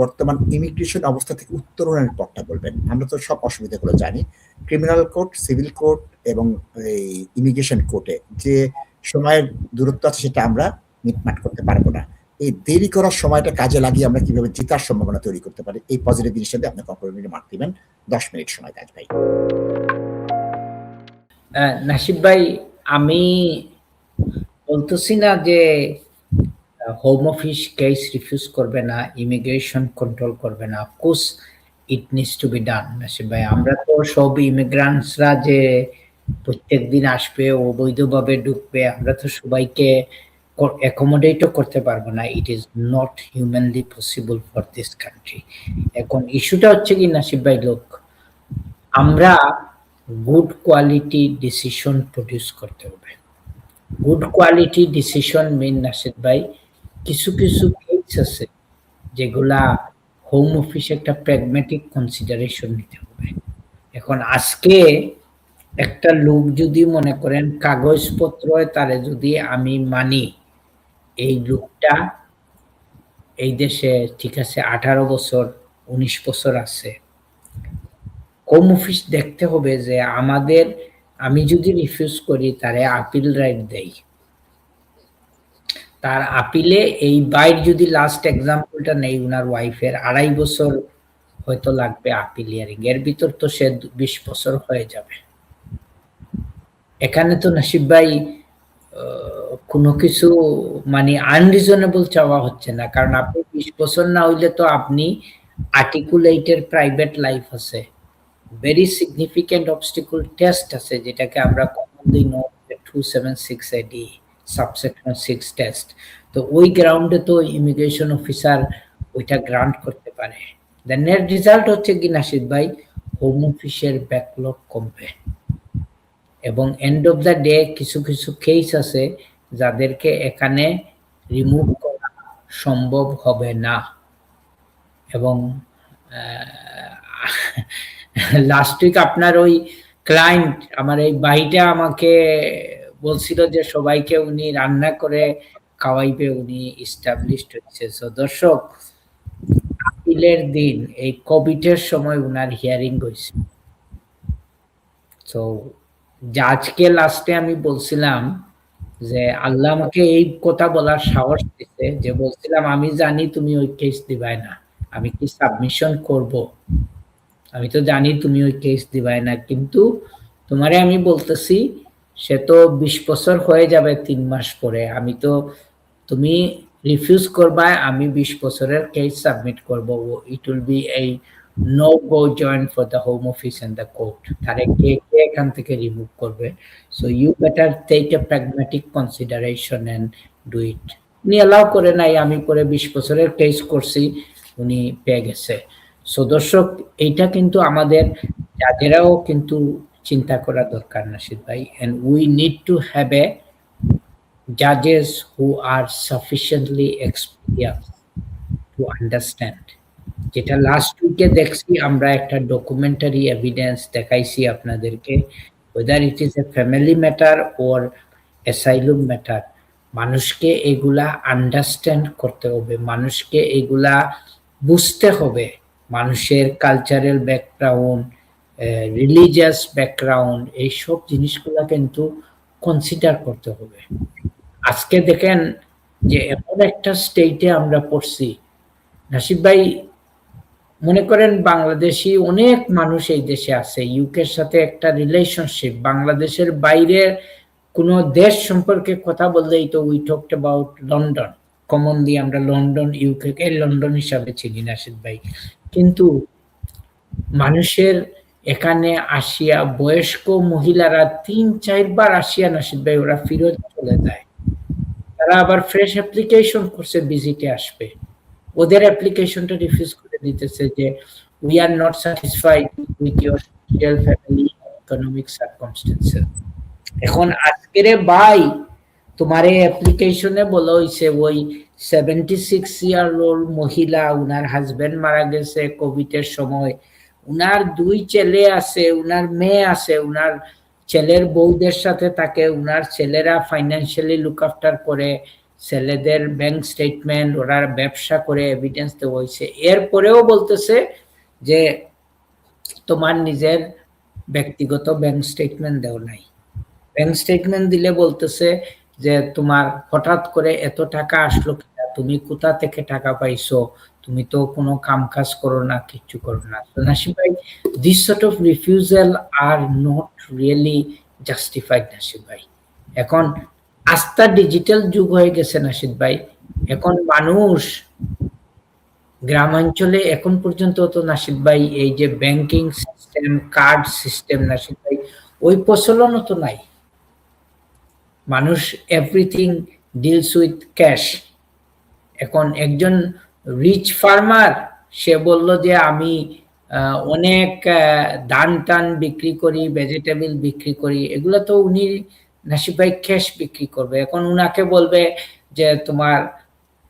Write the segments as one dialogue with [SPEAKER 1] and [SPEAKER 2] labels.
[SPEAKER 1] বর্তমান ইমিগ্রেশন অবস্থা থেকে উত্তরণের পথটা বলবেন। আমরা তো সব অসুবিধাগুলো জানি। ক্রিমিনাল কোর্ট, সিভিল কোর্ট এবং এই ইমিগ্রেশন কোর্টে যে সময়ের দূরত্ব আছে সেটা আমরা মিটমাট করতে পারবো না। এই দেরি করার সময়টা কাজে লাগিয়ে আমরা কিভাবে জেতার সম্ভাবনা তৈরি করতে পারি, এই পজিটিভ জিনিসটা দিয়ে আপনি কমপ্লিমেন্টারি মার্ক দিবেন। 10 মিনিট সময় কাজ ভাই।
[SPEAKER 2] নাসিব ভাই, আমি বলতেছি না যে হোম অফিস কেস রিফিউজ করবে না, ইমিগ্রেশন কন্ট্রোল করবে না। Of course it needs to be done. Nasib ভাই, আমরা তো সব ইমিগ্রান্টসরা যে প্রত্যেক দিন আসবে, অবৈধভাবে ঢুকবে, আমরা তো সবাইকে অ্যাকোমোডেটও করতে পারবো না। It is not humanly possible for this country. এখন ইস্যুটা হচ্ছে কি নাসিব ভাই, লোক আমরা গুড কোয়ালিটি ডিসিশন প্রডিউস করতে হবে। গুড কোয়ালিটি ডিসিশন মিন নাসিদ ভাই, কিছু কিছু কেস আছে যেগুলা হোম অফিস একটা প্র্যাগম্যাটিক কনসিডারেশন নিতে হবে। এখন আজকে একটা লোক যদি মনে করেন কাগজপত্র তারে যদি আমি মানি, এই লোকটা এই দেশে ঠিক আছে 18 বছর 19 বছর আছে, হোম অফিস দেখতে হবে যে আমাদের, আমি যদি রিফিউজ করি তারে আপিল রাইট দেই, তার আপিলে এই বাইর যদি লাস্ট এক্সাম্পলটা নেই, উনার ওয়াইফের 2.5 বছর হয়তো লাগবে আপিল হিয়ারিং, এর ভিতর তো সে 20 বছর হয়ে যাবে। এখানে তো নাসিব ভাই কোনো কিছু মানে আনরিজনেবল চাওয়া হচ্ছে না, কারণ আপনি 20 বছর না হইলে তো আপনি আর্টিকুলেটের প্রাইভেট লাইফ আছে, ভেরি সিগনিফিক্যান্ট অবস্টিকল টেস্ট আছে, যেটাকে আমরা কমনলি নো 276 এডি সাবসেকশন 6 টেস্ট। তো ওই গ্রাউন্ডে তো ইমিগ্রেশন অফিসার ওইটা গ্রান্ট করতে পারে। দেন এর রেজাল্ট হচ্ছে কি নাসিদ ভাই, হোম অফিসের ব্যাকলগ কমবে এবং এন্ড অফ দ্য ডে কিছু কিছু কেস আছে যাদেরকে এখানে রিমুভ করা সম্ভব হবে না। এবং লাস্ট উইক আপনার ওই ক্লায়েন্ট, আমার এই ভাইটা আমাকে বলছিল যে সবাইকে উনি রান্না করে খাওয়াইবে, উনি এস্টাবলিশড হচ্ছে। সো দর্শক, আপিলের দিন এই কোভিডের সময় উনার হিয়ারিং হয়েছে। তো জাজকে লাস্টে আমি বলছিলাম যে আল্লাহ আমাকে এই কথা বলার সাহস দিতে, যে বলছিলাম আমি জানি তুমি ওই কেস দিবাই না, আমি কি সাবমিশন করব, আমি তো জানি তুমি ওই কেস দিবাই না, কিন্তু তোমারে আমি বলতেছি সে তো 20 বছর হয়ে যাবে 3 মাস পরে, আমি তো, তুমি রিফিউজ করবা, আমি 20 বছরের কেস সাবমিট করব, ইট উইল বি এই no go joint for the home office and the court, তারে কে কে এখান থেকে রিমুভ করবে। So you better take a pragmatic consideration and do it. উনি অ্যালাউ করে নাই, আমি পরে 20 বছরের কেস করছি, উনি পেয়ে গেছে। সো দর্শক, এইটা কিন্তু আমাদের যাদেরও কিন্তু চিন্তা করা দরকার নাসিদ ভাই, and we need to have a judges who are sufficiently experienced to understand। যেটা লাস্ট উইকে দেখছি আমরা, একটা ডকুমেন্টারি এভিডেন্স দেখাইছি আপনাদেরকে, whether it is a family matter or asylum matter, মানুষকে এগুলা আন্ডারস্ট্যান্ড করতে হবে, মানুষকে এগুলা বুঝতে হবে, মানুষের কালচারাল ব্যাকগ্রাউন্ড, রিলিজিয়াস ব্যাকগ্রাউন্ড, এইসব জিনিসগুলা কিন্তু কনসিডার করতে হবে। আজকে দেখেন যে এমন একটা স্টেটে আমরা পড়ছি নাসিব ভাই, মনে করেন বাংলাদেশি অনেক মানুষ এই দেশে আছে, ইউকের সাথে একটা রিলেশনশিপ, বাংলাদেশের বাইরে কোন দেশ সম্পর্কে কথা বললেই তো we talked about London, commonly আমরা লন্ডন, ইউকে কে লন্ডন হিসাবে চিনি নাসিদ ভাই, কিন্তু মানুষের এখানে আসিয়া বয়স্ক মহিলারা 3-4 বার আসিয়া নাসিদ ভাই ওরা ফিরত চলে যায়, তারা আবার ফ্রেশ অ্যাপ্লিকেশন করছে ভিজিটে আসবে, ওদের অ্যাপ্লিকেশনটা রিফিউজ করে দিতেছে যে we are not satisfied with your social family economic circumstances. এখন আজকের ভাই তোমার অ্যাপ্লিকেশনে বলা হয়েছে ওই 76 ইয়ার ওল্ড মহিলা, উনার হাজবেন্ড মারা গেছে কোভিডের সময়, উনার 2 ছেলে আছে, উনার মেয়ে আছে, উনার ছেলের বউদের সাথে থাকে, উনার ছেলেরা ফাইন্যান্সিয়ালি লুক আফটার করে, ছেলেদের ব্যাংক স্টেটমেন্ট, ওরা ব্যবসা করে এভিডেন্স দেওয়া হয়েছে, এরপরেও বলতেছে যে তোমার নিজের ব্যক্তিগত ব্যাংক স্টেটমেন্ট দেও নাই। ব্যাংক স্টেটমেন্ট দিলে বলতেছে যে তোমার হঠাৎ করে এত টাকা আসলো কিনা, তুমি কোথা থেকে টাকা পাইছো, তুমি তো কোনো কাম কাজ করো না, কিচ্ছু করো না। তো নাসিব ভাই, this sort of refusal are not really justified Nasib ভাই। এখন আস্থা ডিজিটাল যুগ হয়ে গেছে নাসিদ ভাই, এখন মানুষ গ্রামাঞ্চলে এখন পর্যন্ত তো নাসিদ ভাই এই যে banking system, card system Nasid ভাই ওই প্রচলনও তো নাই। মানুষ এভরিথিং ডিলস উইথ ক্যাশ। এখন একজন রিচ ফার্মার সে বলল যে আমি অনেক ধান টান বিক্রি করি, ভেজিটেবল বিক্রি করি, এগুলো তো উনি নাসিব ভাই ক্যাশ বিক্রি করবে। এখন উনাকে বলবে যে তোমার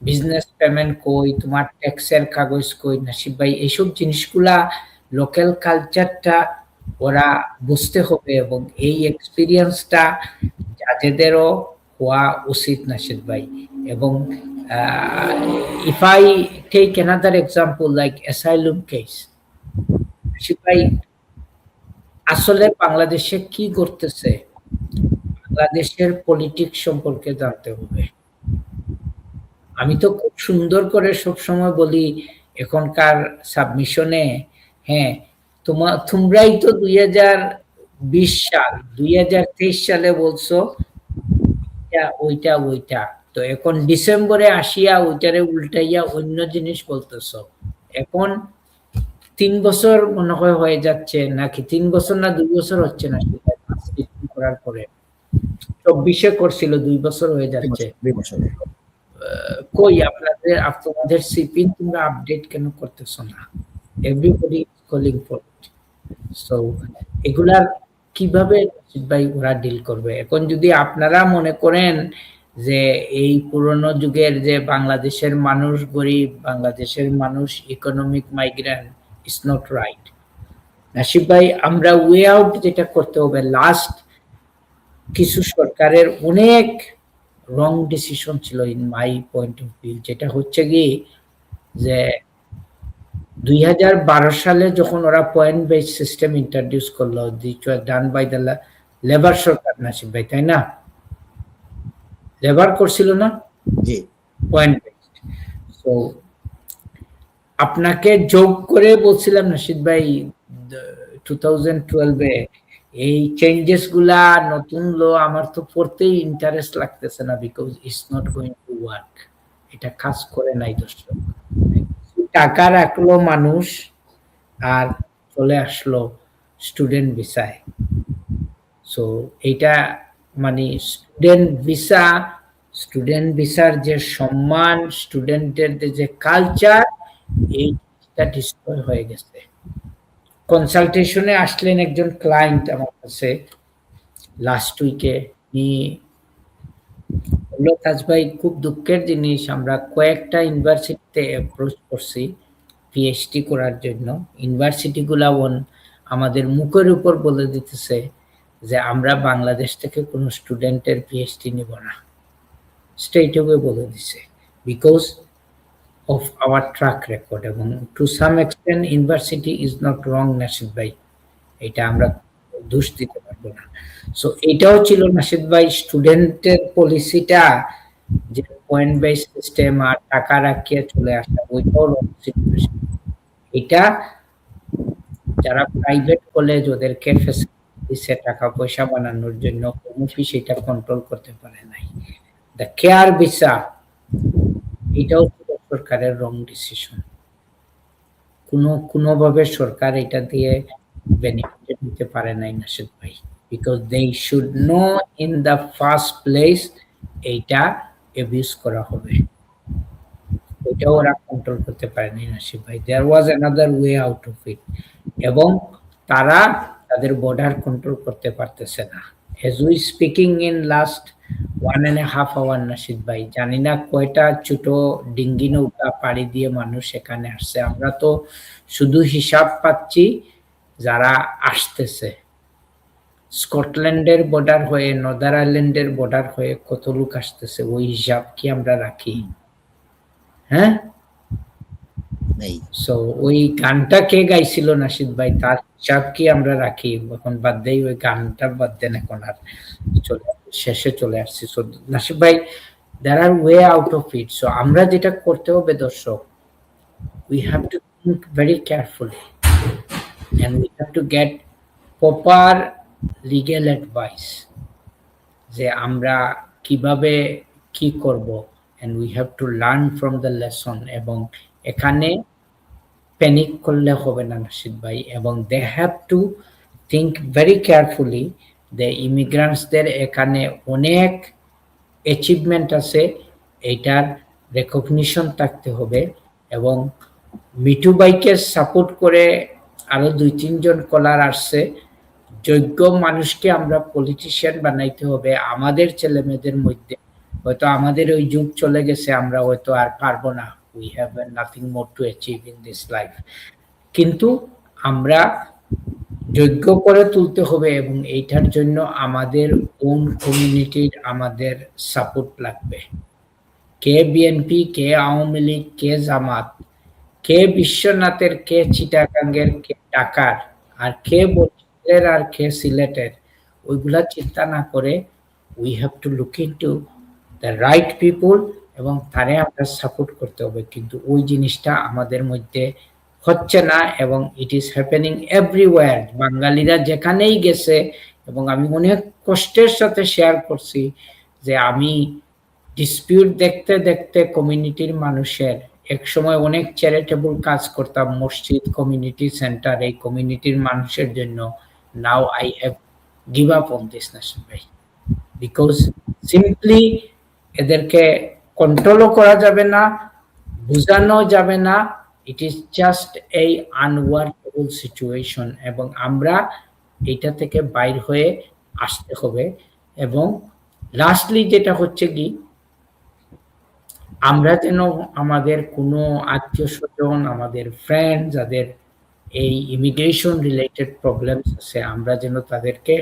[SPEAKER 2] বিজনেস পেমেন্ট কই, তোমার ট্যাক্সের কাগজ কই। নাসিব ভাই এইসব জিনিসগুলা লোকাল কালচারটা ওরা বুঝতে হবে, এবং এই এক্সপিরিয়েন্সটা যাদেরও হওয়া উচিত নাসিদ ভাই। এবং if I take another example like asylum case, নাসিব ভাই আসলে বাংলাদেশে কি করতেছে, বাংলাদেশের পলিটিক্স সম্পর্কে জানতে হবে। আমি তো খুব সুন্দর করে সবসময় বলি এখনকার সাবমিশনে, হ্যাঁ তোমরাই তো 2020 সাল 2023 সালে বলছো ওইটা ওইটা, তো এখন ডিসেম্বরে আসিয়া ওইটারে উল্টাইয়া অন্য জিনিস বলতেছো। এখন 3 বছর মনে হয় হয়ে যাচ্ছে, নাকি 3 বছর না 2 বছর হচ্ছে না করার পরে, 24-এ করছিল, 2 বছর হয়ে যাচ্ছে। কই আপনাদের তোমাদের সিপি তোমরা আপডেট কেন করতেছো না? Everybody calling for it. So এগুলার কিভাবে ভাই ওরা ডিল করবে? এখন যদি আপনারা মনে করেন যে এই পুরনো যুগের যে বাংলাদেশের মানুষ গরিব, বাংলাদেশের মানুষ economic migrant, it's not right. Nasib ভাই, আমরা ওয়ে আউট যেটা করতে হবে, লাস্ট কিছু সরকারের অনেক রং ডিসিশন ছিল in my point of view, যেটা হচ্ছে কি যে 2012 সালে যখন ওরা পয়েন্ট বেস সিস্টেম ইন্ট্রোডিউস করলো, this was done by the Labour সরকার নাসিব ভাই, তাই না? লেবার করছিল না?
[SPEAKER 1] জি,
[SPEAKER 2] পয়েন্ট বেসড। সো আপনাকে যোগ করে বলছিলাম নাসিদ ভাই 2012-এ এই চেঞ্জেস গুলা নতুন লো আমার তো পড়তেই ইন্টারেস্ট লাগতেছে না, because it's not going to work. এটা কাজ করে নাই দর্শক। টাকা রাখলো মানুষ আর চলে আসলো স্টুডেন্ট ভিসায়। সো এটা মানে স্টুডেন্ট ভিসার যে সম্মান, স্টুডেন্টের যে কালচার, এইটা ডিস্ট্রয় হয়ে গেছে। কনসালটেশনে আসলেন একজন ক্লায়েন্ট আমার কাছে লাস্ট উইকে, বললো তাজ ভাই খুব দুঃখের জিনিস, আমরা কয়েকটা ইউনিভার্সিটিতে অ্যাপ্রোচ করছি পিএইচডি করার জন্য, ইউনিভার্সিটি গুলা আমাদের মুখের উপর বলে দিতেছে যে আমরা বাংলাদেশ থেকে কোনো স্টুডেন্টের পিএইচডি নিব না, স্ট্রেট অ্যাওয়ে বলে দিছে, because of our track record। এবং to some extent university is not wrong Nasid ভাই, এটা আমরা দোষ দিতে পারবো না। সো এটাও ছিল নাসিদ ভাই স্টুডেন্টের পলিসিটা, যে পয়েন্ট বেস সিস্টেম আর টাকা রাখিয়ে চলে আসা, ওইটাও রং সিচুয়েশন। এটা যারা প্রাইভেট কলেজ ওদেরকে ফ্যাসিলিটিসে টাকা পয়সা বানানোর জন্য কোনো ফিস এটা কন্ট্রোল করতে পারে নাই। দ্য কেয়ার ভিসা, এটাও সরকারের রং ডিসিশন। কোনোভাবে সরকার এটা দিয়ে বেনিফিট নিতে পারে নাই নাসিদ ভাই, because they should know in the first place এইটা অ্যাবিউজ করা হবে, ওইটাও ওরা কন্ট্রোল করতে পারে নাই নাসিদ ভাই। There was another way out of it, এবং তারা তাদের বর্ডার কন্ট্রোল করতে পারতেছে না। as we speaking in last 1.5 hour Nasid ভাই, জানি না কয়টা ছোট ডিঙ্গি নৌকা পাড়ি দিয়ে মানুষ এখানে আসছে। আমরা তো শুধু হিসাব পাচ্ছি যারা আসতেছে। স্কটল্যান্ডের বর্ডার হয়ে নর্দার আয়ারল্যান্ডের বর্ডার হয়ে কত লোক আসতেছে, ওই হিসাব কি আমরা রাখি? হ্যাঁ,
[SPEAKER 1] নেই।
[SPEAKER 2] সো ওই গানটা কে গাইছিল নাশিদ ভাই, তার হিসাব কি আমরা রাখি? এখন বাদ দেই, ওই গানটা বাদ দেন, এখন আর শেষে চলে আসছি। সো নাশিদ ভাই, there are way out of it. So আমরা যেটা করতে হবে দর্শক, we have to think very carefully and we have to get proper legal advice যে আমরা কিভাবে কি করব, and we have to learn from the lesson। এবং এখানে প্যানিক করলে হবে না নাশিদ ভাই, এবং they have to think very carefully। the immigrants-দের এখানে অনেক অ্যাচিভমেন্ট আছে, এটার রেকগনিশন থাকতে হবে। এবং মিঠু ভাইকে সাপোর্ট করে আরো 2-3 জন কলার আসছে, যোগ্য মানুষকে আমরা পলিটিশিয়ান বানাইতে হবে আমাদের ছেলে মেয়েদের মধ্যে। হয়তো আমাদের ওই যুগ চলে গেছে, আমরা হয়তো আর পারবো না, we have nothing more to achieve in this life, কিন্তু আমরা যোগ্য করে তুলতে হবে। এবং এইটার জন্য আমাদের ওন কমিউনিটির আমাদের সাপোর্ট লাগবে। কে বিএনপি, কে আওয়ামী লীগ, কে জামাত, কে বিশ্বনাথের, কে চিটাগাঙ্গের, কে ঢাকার, আর কে বরিশালের, আর কে সিলেটের, ওইগুলা চিন্তা না করে we have to look into the right people এবং তারে আমরা সাপোর্ট করতে হবে। কিন্তু ওই জিনিসটা আমাদের মধ্যে হচ্ছে না, এবং ইট ইজ হ্যাপেনিং এভরিওয়্যার। বাঙালিরা যেখানেই গেছে, এবং আমি অনেক কষ্টের সাথে শেয়ার করছি যে আমি ডিসপিউট দেখতে দেখতে কমিউনিটির মানুষের, এক সময় অনেক চ্যারিটেবল কাজ করতাম, মসজিদ, কমিউনিটি সেন্টার, এই কমিউনিটির মানুষের জন্য। Now I have give up on this nasheed ভাই, বিকজ সিম্পলি এদেরকে কন্ট্রোলও করা যাবে না, বোঝানো যাবে না, ইট ইজ জাস্ট এই আনওয়ার্কেবল সিচুয়েশন। এবং আমরা এটা থেকে বাইর হয়ে আসতে হবে। এবং লাস্টলি যেটা হচ্ছে কি, আমরা যেন আমাদের কোনো আত্মীয় স্বজন, আমাদের ফ্রেন্ড যাদের এই ইমিগ্রেশন রিলেটেড প্রবলেমস আছে, আমরা যেন তাদেরকে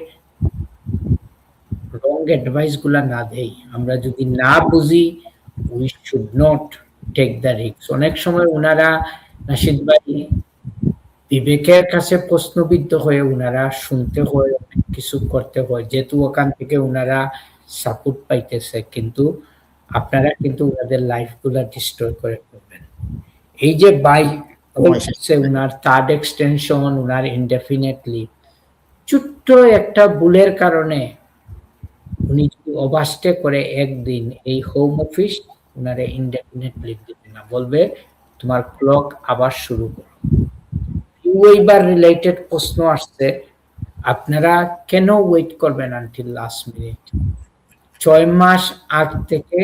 [SPEAKER 2] রং অ্যাডভাইস গুলা না দেই। আমরা যদি না বুঝি, we should not take the risk. অনেক সময় ওনারা নাশিদ ভাই বিবেকের কাছে প্রশ্নবিদ্ধ হয়ে ওনারা শুনতে হয়, অনেক কিছু করতে হয়, যেহেতু ওখান থেকে ওনারা সাপোর্ট পাইতেছে, কিন্তু আপনারা কিন্তু ওনাদের লাইফ গুলা ডিস্ট্রয় করে ফেলবেন। এই যে বাই হচ্ছে ওনার থার্ড এক্সটেনশন, ওনার ইনডেফিনেটলি, ছোট্ট একটা ভুলের কারণে উনি যদি ওভারস্টে করে একদিন, এই হোম অফিস ওনারে ইনডেফিনেট লিভ দিবে না, বলবে তোমার ক্লক আবার শুরু করো। ওইবার রিলেটেড প্রশ্ন আসছে, আপনারা কেন ওয়েট করবেন আনটিল লাস্ট মিনিট? 6 মাস আগ থেকে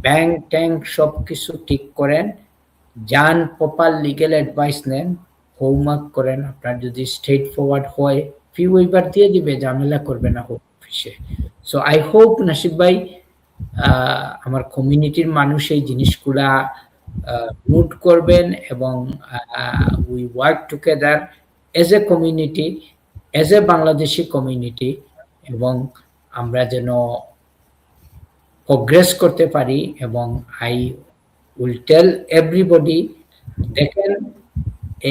[SPEAKER 2] ব্যাংক ট্যাঙ্ক সবকিছু ঠিক করেন, যান, প্রপার লিগ্যাল অ্যাডভাইস নেন, হোমওয়ার্ক করেন। আপনার যদি স্ট্রেট ফরওয়ার্ড হয়, ফি ওয়েবার দিয়ে দিবে, ঝামেলা করবে না হোম অফিসে। সো আই হোপ নাশিদ ভাই, আমার কমিউনিটির মানুষ এই জিনিসগুলা নোট করবেন, এবং we work together as a community, as a Bangladeshi community, এবং আমরা যেন প্রোগ্রেস করতে পারি। এবং আই উইল টেল এভরিবডি, দেখেন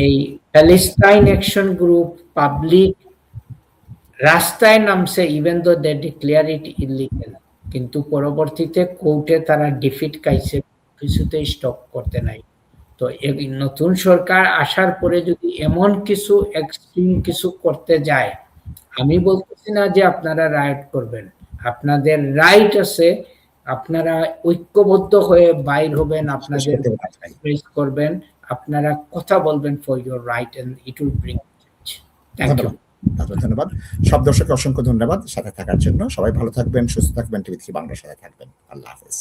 [SPEAKER 2] এই প্যালেস্টাইন অ্যাকশন গ্রুপ পাবলিক রাস্তায় নামছে, ইভেন দো দে ডিক্লেয়ার ইট ইলিগাল, কিন্তু পরবর্তীতে কোর্টে তারা ডিফিট খাইছে, কিছুতেই স্টপ করতে নাই। তো এই নতুন সরকার আসার পরে যদি এমন কিছু এক্সট্রিম কিছু করতে যায়, আমি বলতেছি না যে আপনারা রাইট করবেন, আপনাদের রাইট আছে, আপনারা ঐক্যবদ্ধ হয়ে বাইর হবেন, আপনাদের প্রেস করবেন, আপনারা কথা বলবেন for your right, and it will bring change. Thank you.
[SPEAKER 1] ধন্যবাদ। সব দর্শককে অসংখ্য ধন্যবাদ সাথে থাকার জন্য। সবাই ভালো থাকবেন, সুস্থ থাকবেন, টিভি বাংলার সাথে থাকবেন। আল্লাহ হাফেজ।